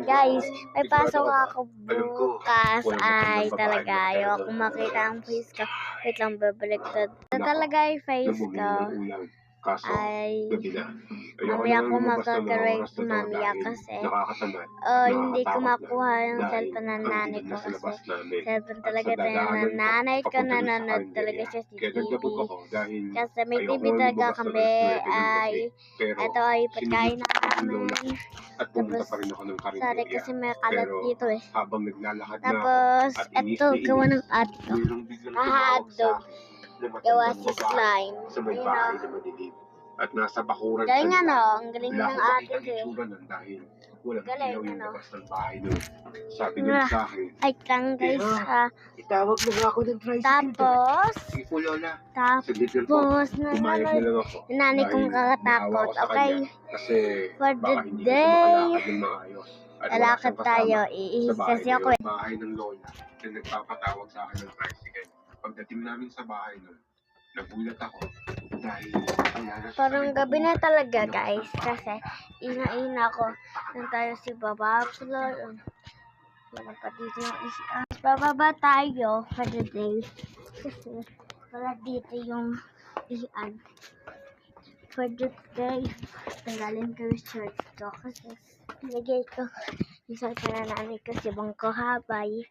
Guys, may pasok ako bukas. Ay, talaga. Ayoko makita ang face ko. Wait lang, babaliktad. Talaga yung face ko. Ay, mamaya ako makakarate mamaya kasi hindi ko makuha yung cellphone ng nanay ko kasi cellphone talaga tayo ng nanay ko, nanonood talaga siya si TV kasi may TV talaga kami. Ay, ito ay pagkain namin, tapos sorry kasi may kalat dito eh. Tapos ito gawa ng hotdog, gawa si slime, at nasa bakuran galing ang galing ng ate ko eh. Galing ng bahay nun. Sabi niya sa akin, ay lang guys ha. itawag mo nga ako ng tricycle. Tapos sige po Lola. nanay kong kakatakot. Okay, kasi for the day lalakad tayo. Iihis kasi ako eh. Bahay ng Lola na nagpapatawag sa akin ng tricycle. Pagdating namin sa bahay nun, nagulat ako dahil parang gabi na talaga guys kasi ina ko nang tayo si Baba Upload. Wala pa dito yung isa. Bababa tayo for the day kasi wala dito yung ian. For the day tanggalin ko yung shirt ko kasi nilagay ko yung shirt na nanay ko si Bangko Habay.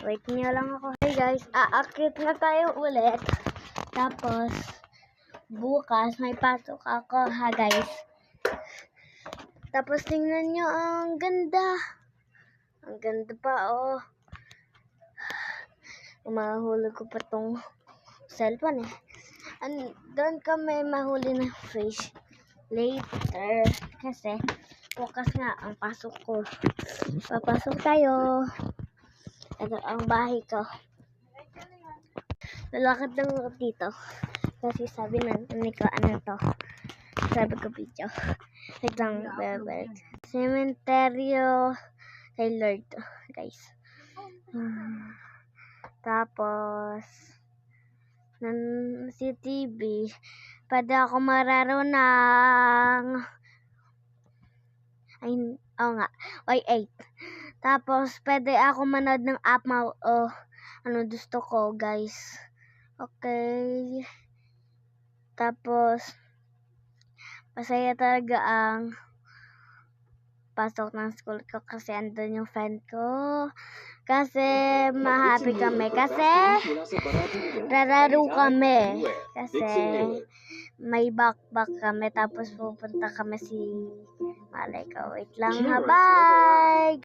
Wait nyo lang ako. Hey guys, aakit na tayo ulit. Tapos bukas may pasok ako ha guys. Tapos tingnan nyo, ang ganda. Ang ganda pa oh. Mahulog ko pa tong cellphone eh. Doon kami mahuli ng fish later kasi bukas nga ang pasok ko. Papasok tayo. Ito ang bahay ko. Lalakad lang ako dito kasi sabi ng ko ano to, sabi ko video lang bebek cementerio kay Lord guys. Tapos si TV pwede ako mararo ng ay nga Y8. Tapos pwede ako manood ng app ano gusto ko guys. Okay. Tapos masaya talaga ang pasok ng school ko kasi andun yung friend ko. Kasi ma-happy kami kasi rararo kami. Kasi may backpack kami tapos pupunta kami si malay ko. Wait lang ha, bye!